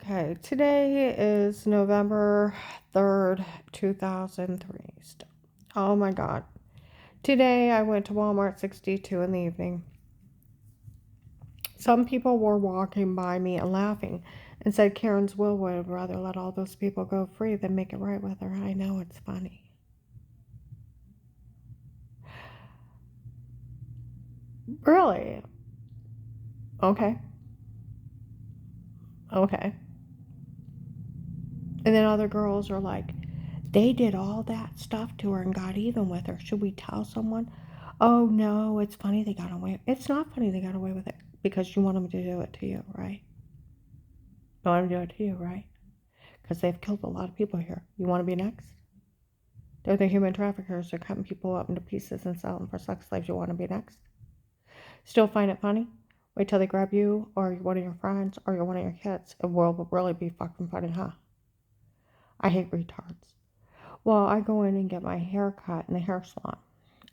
Okay, today is November 3rd, 2003. Oh my God. Today I went to Walmart 62 in the evening. Some people were walking by me and laughing and said Karen's Will would rather let all those people go free than make it right with her. I know it's funny. Really? Okay. Okay. And then other girls are like, they did all that stuff to her and got even with her. Should we tell someone? Oh no, it's funny they got away. It's not funny they got away with it because you want them to do it to you, right? You want them to do it to you, right? Because they've killed a lot of people here. You want to be next? They're the human traffickers. They're cutting people up into pieces and selling them for sex slaves. You want to be next? Still find it funny? Wait till they grab you or one of your friends or one of your kids. It will really be fucking funny, huh? I hate retards. Well, I go in and get my hair cut in the hair salon.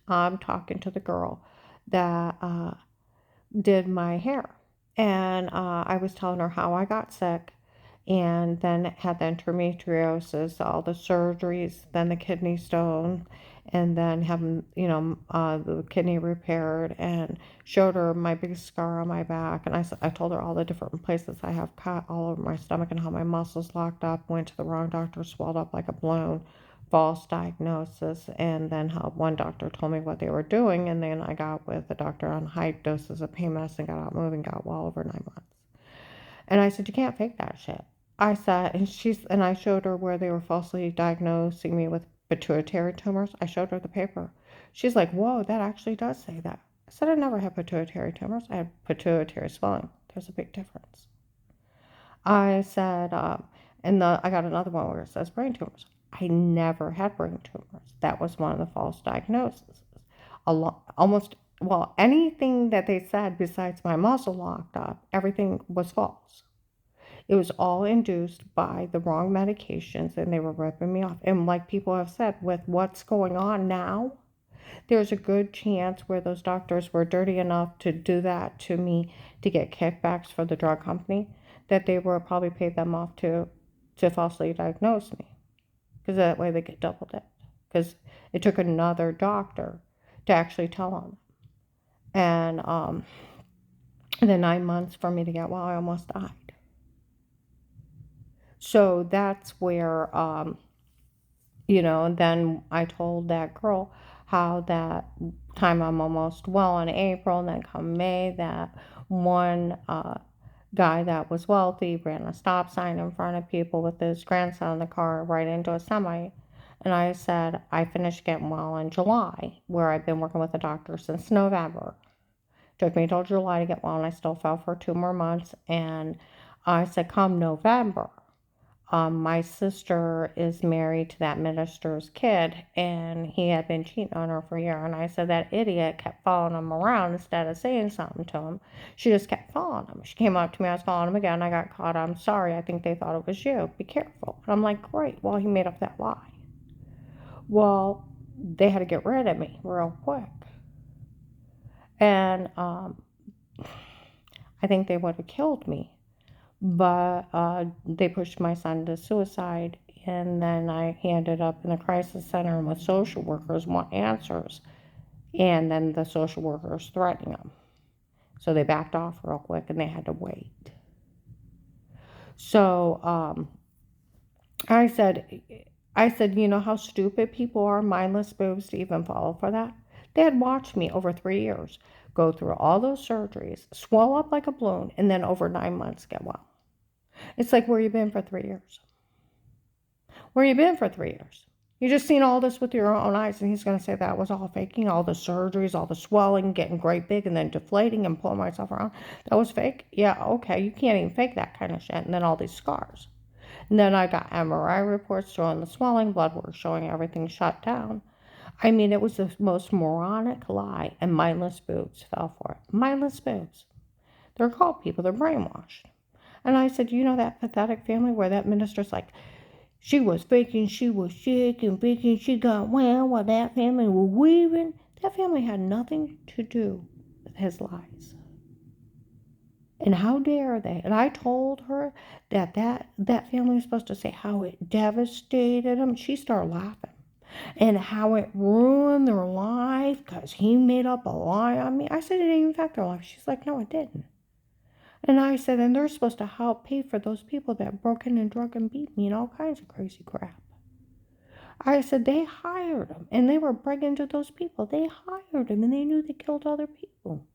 I'm talking to the girl that did my hair. And I was telling her how I got sick and then had the endometriosis, all the surgeries, then the kidney stone, and then having, the kidney repaired, and showed her my big scar on my back. And I told her all the different places I have cut all over my stomach and how my muscles locked up, went to the wrong doctor, swelled up like a balloon, false diagnosis, and then how one doctor told me what they were doing, and then I got with a doctor on high doses of pain medicine, got out moving, got well over 9 months. And I said, you can't fake that shit. I said, and I showed her where they were falsely diagnosing me with pituitary tumors. I showed her the paper. She's like, whoa, that actually does say that. I said, I never had pituitary tumors. I had pituitary swelling. There's a big difference. I said, I got another one where it says brain tumors. I never had brain tumors. That was one of the false diagnoses. Anything that they said besides my muscle locked up, everything was false. It was all induced by the wrong medications, and they were ripping me off. And like people have said, with what's going on now, there's a good chance where those doctors were dirty enough to do that to me to get kickbacks for the drug company, that they were probably paid them off to falsely diagnose me. Because that way they get doubled it. Because it took another doctor to actually tell them. And the 9 months for me to get well, I almost died. So that's where, and then I told that girl how that time I'm almost well in April, and then come May, that one guy that was wealthy ran a stop sign in front of people with his grandson in the car right into a semi. And I said, I finished getting well in July, where I've been working with a doctor since November. Took me till July to get well, and I still fell for 2 more months. And I said, come November, my sister is married to that minister's kid, and he had been cheating on her for a year. And I said that idiot kept following him around instead of saying something to him. She just kept following him. She came up to me, I was following him again. I got caught. I'm sorry. I think they thought it was you. Be careful. And I'm like, great. Well, he made up that lie. Well, they had to get rid of me real quick. And I think they would have killed me. But they pushed my son to suicide, and then he ended up in the crisis center and with social workers want answers, and then the social workers threatening him. So they backed off real quick, and they had to wait. So I said, you know how stupid people are, mindless boobs, to even fall for that? They had watched me over 3 years go through all those surgeries, swell up like a balloon, and then over 9 months get well. It's like, where you been for 3 years? Where you been for 3 years? You just seen all this with your own eyes, and he's going to say that was all faking, all the surgeries, all the swelling, getting great big, and then deflating and pulling myself around. That was fake? Yeah, okay, you can't even fake that kind of shit. And then all these scars. And then I got MRI reports showing the swelling, blood work showing everything shut down. I mean, it was the most moronic lie, and mindless boobs fell for it. Mindless boobs. They're called people, they're brainwashed. And I said, you know that pathetic family where that minister's like, she was faking, she was sick and faking, she got well while that family was weaving. That family had nothing to do with his lies. And how dare they? And I told her that family was supposed to say how it devastated them. She started laughing. And how it ruined their life because he made up a lie on me. I said it didn't even affect their life. She's like, no, it didn't. And I said, and they're supposed to help pay for those people that broke in and drug and beat me and all kinds of crazy crap. I said, they hired them and they were bragging to those people. They hired them and they knew they killed other people.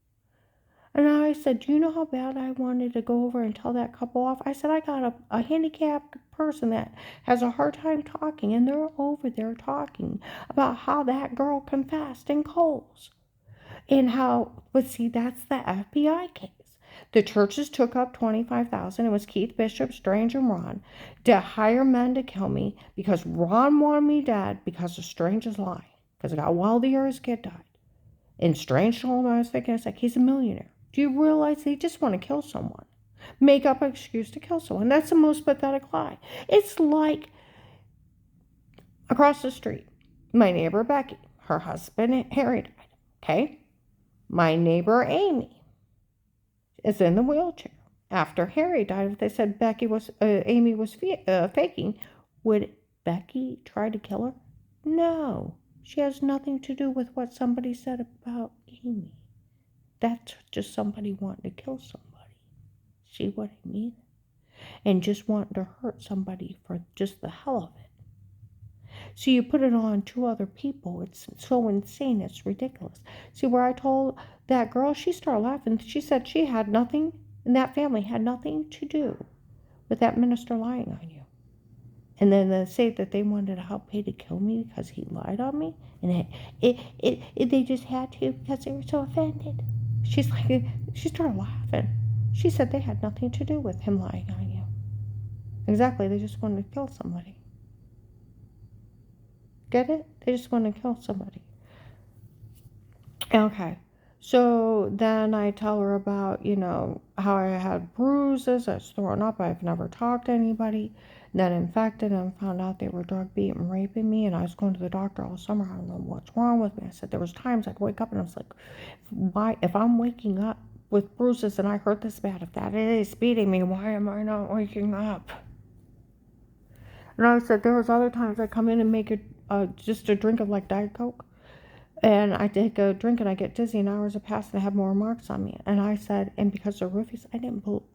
And I said, do you know how bad I wanted to go over and tell that couple off? I said, I got a handicapped person that has a hard time talking, and they're over there talking about how that girl confessed in Kohl's. And how, but see, that's the FBI case. The churches took up $25,000. It was Keith Bishop, Strange, and Ron to hire men to kill me because Ron wanted me dead because of Strange's lie. Because it got well the year his kid died. And Strange told him I was thinking, it's like, he's a millionaire. Do you realize they just want to kill someone? Make up an excuse to kill someone. That's the most pathetic lie. It's like across the street, my neighbor Becky, her husband Harry died. Okay? My neighbor Amy is in the wheelchair. After Harry died, if they said Amy was faking, would Becky try to kill her? No. She has nothing to do with what somebody said about Amy. That's just somebody wanting to kill somebody. See what I mean? And just wanting to hurt somebody for just the hell of it. So you put it on two other people. It's so insane. It's ridiculous. See, where I told that girl, she started laughing. She said she had nothing, and that family had nothing to do with that minister lying on you. And then they say that they wanted to help pay to kill me because he lied on me. And they just had to because they were so offended. She started laughing. She said they had nothing to do with him lying on you. Exactly, they just wanted to kill somebody. Get it? They just wanted to kill somebody. Okay, so then I tell her about, how I had bruises, I was throwing up, I've never talked to anybody, then infected and found out they were drug beating, raping me, and I was going to the doctor all summer. I don't know what's wrong with me. I said there was times I'd wake up and I was like, why, if I'm waking up with bruises and I hurt this bad, if that is beating me, why am I not waking up? And I said there was other times I come in and make just a drink of like Diet Coke. And I take a drink and I get dizzy and hours have passed and I have more marks on me. And I said, and because of roofies,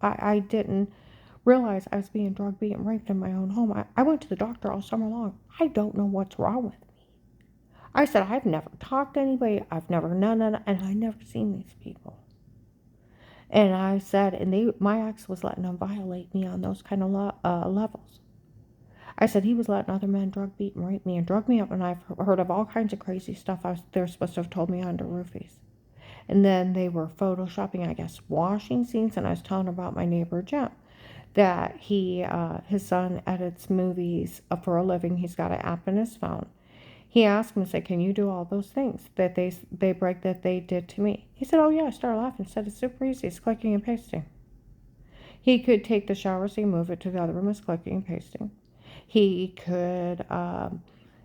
I didn't realize I was being drug beat and raped in my own home. I went to the doctor all summer long. I don't know what's wrong with me. I said, I've never talked to anybody. I've never and I never seen these people. And I said, and my ex was letting them violate me on those kind of levels. I said he was letting other men drug beat and rape me and drug me up, and I've heard of all kinds of crazy stuff they're supposed to have told me under roofies. And then they were photoshopping, I guess, washing scenes, and I was telling her about my neighbor Jim, that his son edits movies for a living. He's got an app in his phone. He asked me, said, can you do all those things that they brag that they did to me? He said, oh yeah. I started laughing. Said, it's super easy. It's clicking and pasting. He could take the shower scene, move it to the other room, it's clicking and pasting. He could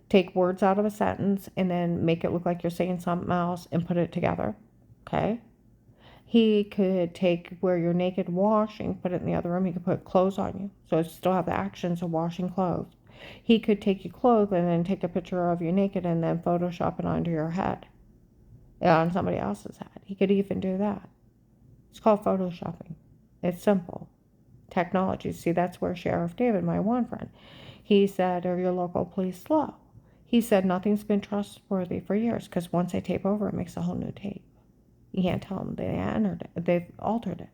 take words out of a sentence and then make it look like you're saying something else and put it together. Okay? He could take where you're naked washing, put it in the other room. He could put clothes on you. So it still have the actions of washing clothes. He could take your clothes and then take a picture of you naked and then Photoshop it onto your head. On somebody else's head. He could even do that. It's called Photoshopping. It's simple. Technology. See, that's where Sheriff David, my one friend, he said, are your local police slow? He said, nothing's been trustworthy for years because once they tape over, it makes a whole new tape. You can't tell them they've altered it.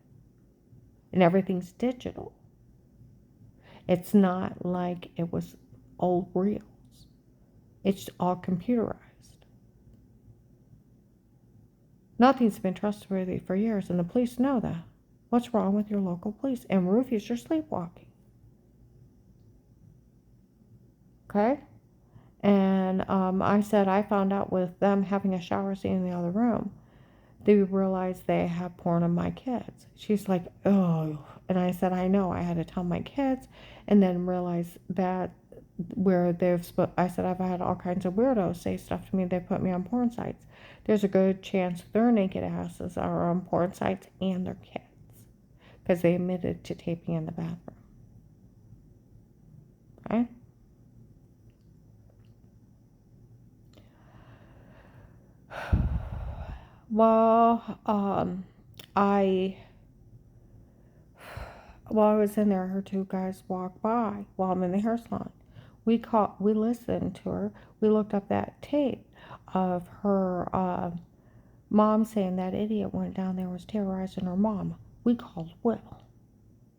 And everything's digital. It's not like it was old reels. It's all computerized. Nothing's been trustworthy for years, and the police know that. What's wrong with your local police? And roofies, you're sleepwalking. Okay? And I said I found out with them having a shower scene in the other room, they realized they have porn of my kids. She's like, oh. And I said, I know. I had to tell my kids and then realize that I said, I've had all kinds of weirdos say stuff to me. They put me on porn sites. There's a good chance their naked asses are on porn sites and their kids. because they admitted to taping in the bathroom. Right? Well, while I was in there, I heard two guys walk by while I'm in the hair salon. We listened to her. We looked up that tape of her mom saying that idiot went down there was terrorizing her mom. We called Will.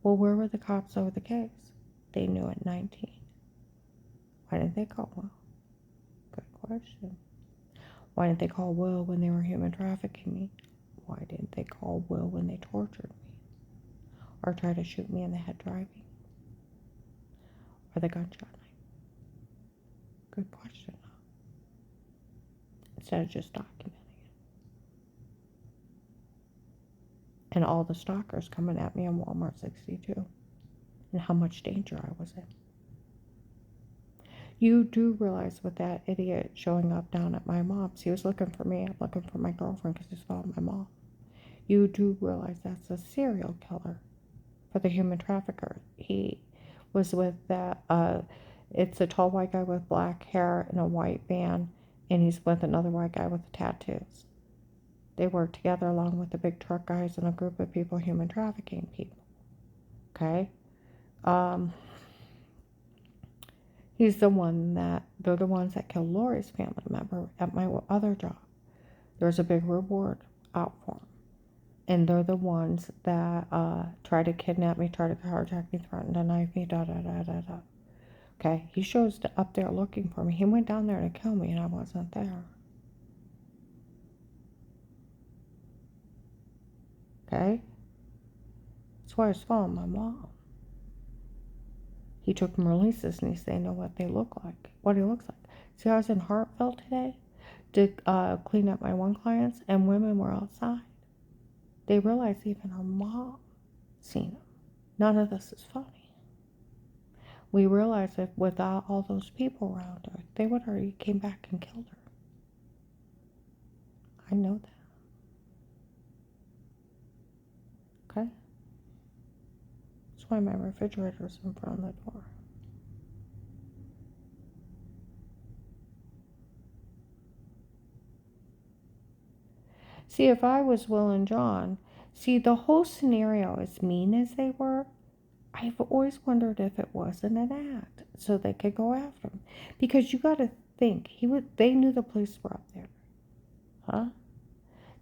Well, where were the cops over the case? They knew at 19. Why didn't they call Will? Good question. Why didn't they call Will when they were human trafficking me? Why didn't they call Will when they tortured me? Or tried to shoot me in the head driving? Or the gunshot night? Good question. Instead of just documenting it. And all the stalkers coming at me in Walmart 62. And how much danger I was in. You do realize with that idiot showing up down at my mom's, he was looking for me. I'm looking for my girlfriend because he's following my mom. You do realize that's a serial killer for the human trafficker. He was with that, it's a tall white guy with black hair in a white van, and he's with another white guy with tattoos. They work together along with the big truck guys and a group of people human trafficking people. Okay? He's the one that, they're the ones that killed Lori's family member at my other job. There's a big reward out for them. And they're the ones that try to kidnap me, try to carjack me, threaten to knife me, da-da-da-da-da. Okay, he shows up there looking for me. He went down there to kill me and I wasn't there. Okay? That's why I was following my mom. He took them releases and they know what they look like, what he looks like. See, I was in Hartville today to clean up my one clients, and women were outside. They realized even her mom seen him. None of this is funny. We realized that without all those people around her, they would have already came back and killed her. I know that. Okay? That's why my refrigerator's in front of the door. See, if I was Will and John, see, the whole scenario, as mean as they were, I've always wondered if it wasn't an act, so they could go after him. Because you got to think, they knew the police were up there, huh?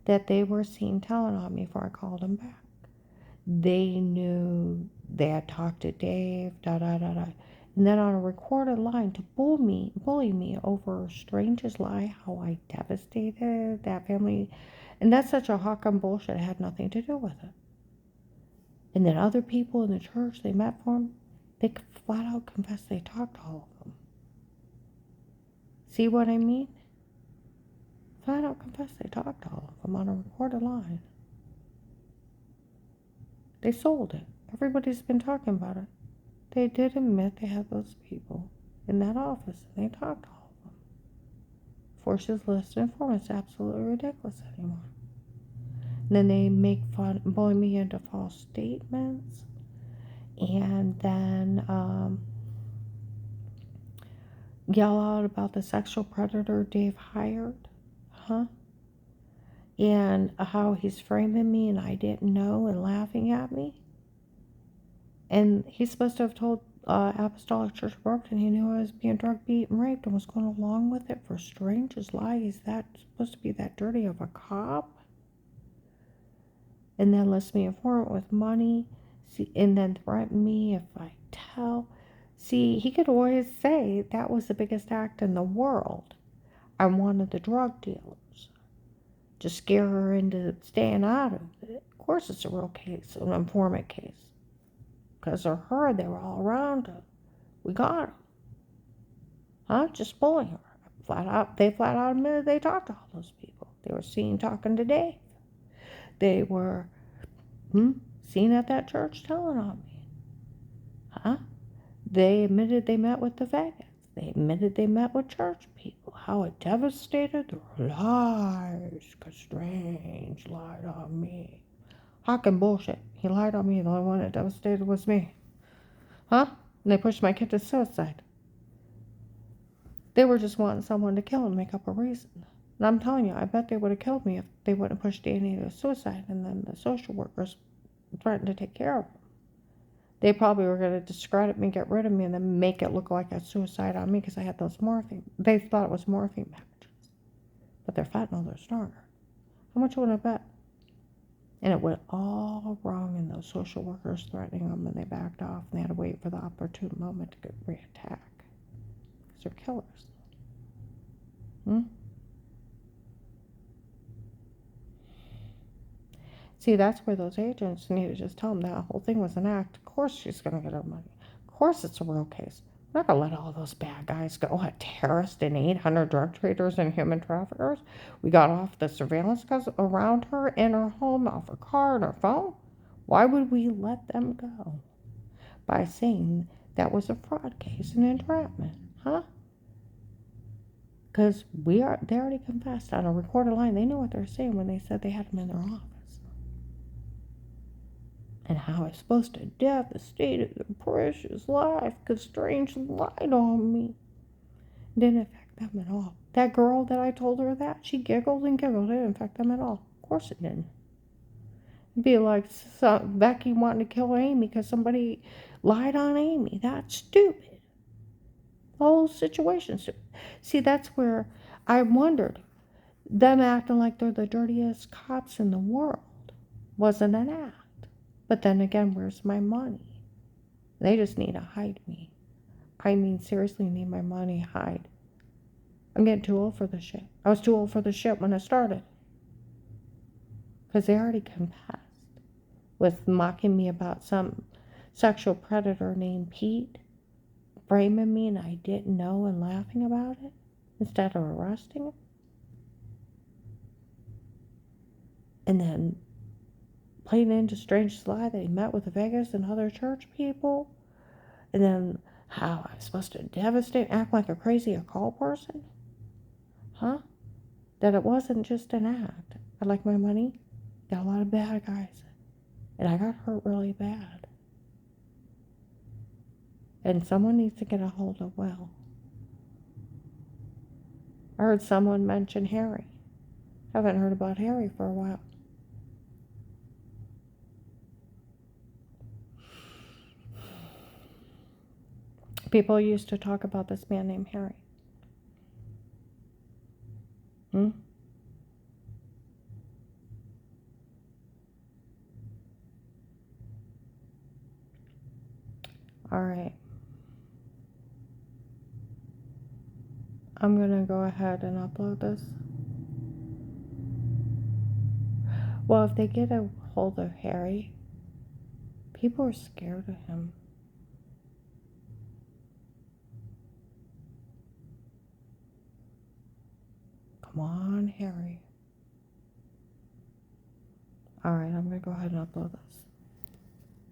That they were seen telling on me before I called them back. They knew they had talked to Dave, da-da-da-da. And then on a recorded line to bully me over a stranger's lie, how I devastated that family. And that's such a Hawkeye bullshit. It had nothing to do with it. And then other people in the church they met for him, they flat out confessed they talked to all of them. See what I mean? Flat out confessed they talked to all of them on a recorded line. They sold it. Everybody's been talking about it. They did admit they had those people in that office, and they talked to all of them. Forces listed informants absolutely ridiculous anymore. And then they make fun, bully me into false statements, and then yell out about the sexual predator Dave hired, huh? And how he's framing me and I didn't know and laughing at me. And he's supposed to have told Apostolic Church of Brockton he knew I was being drugged, beat, and raped and was going along with it for strangers' lie. Is that supposed to be that dirty of a cop? And then list me informant with money, see, and then threaten me if I tell. See, he could always say that was the biggest act in the world. I'm one of the drug dealers. To scare her into staying out of it. Of course it's a real case, an informant case. Because of her, they were all around her. We got her. Huh? Just bullying her. They flat out admitted they talked to all those people. They were seen talking to Dave. They were seen at that church telling on me. Huh? They admitted they met with the Vegas. They admitted they met with church people. How it devastated their lives. Because Strange lied on me. Hawking bullshit. He lied on me. The only one that devastated was me. Huh? And they pushed my kid to suicide. They were just wanting someone to kill and make up a reason. And I'm telling you, I bet they would have killed me if they wouldn't have pushed Danny to suicide, and then the social workers threatened to take care of him. They probably were going to discredit me, get rid of me, and then make it look like a suicide on me because I had those morphine. They thought it was morphine packages. But they're fentanyl, they're stronger. How much would I bet? And it went all wrong, and those social workers threatening them, and they backed off, and they had to wait for the opportune moment to reattack. Because they're killers. See, that's where those agents need to just tell them that whole thing was an act. Of course she's going to get her money. Of course it's a real case. We're not going to let all those bad guys go. What, terrorists and 800 drug traders and human traffickers? We got off the surveillance around her, in her home, off her car, and her phone. Why would we let them go? By saying that was a fraud case, an entrapment, huh? Because they already confessed on a recorded line. They knew what they were saying when they said they had them in their office. And how it's supposed to devastate their precious life because Strange lied on me. It didn't affect them at all. That girl that I told her that, she giggled and giggled. It didn't affect them at all. Of course it didn't. It'd be like Becky wanting to kill Amy because somebody lied on Amy. That's stupid. The whole situation. See, that's where I wondered. Them acting like they're the dirtiest cops in the world wasn't an act. But then again, where's my money? They just need to hide me. I mean, seriously, need my money, hide. I'm getting too old for this shit. I was too old for this shit when I started. Because they already confessed with mocking me about some sexual predator named Pete, framing me and I didn't know and laughing about it instead of arresting him. And then playing into Strange's lie that he met with the Vegas and other church people. And then how I'm supposed to devastate, act like a crazy occult person? Huh? That it wasn't just an act. I like my money. Got a lot of bad guys. And I got hurt really bad. And someone needs to get a hold of Will. I heard someone mention Harry. Haven't heard about Harry for a while. People used to talk about this man named Harry. All right. I'm going to go ahead and upload this. Well, if they get a hold of Harry, people are scared of him. Come on, Harry. All right, I'm going to go ahead and upload this.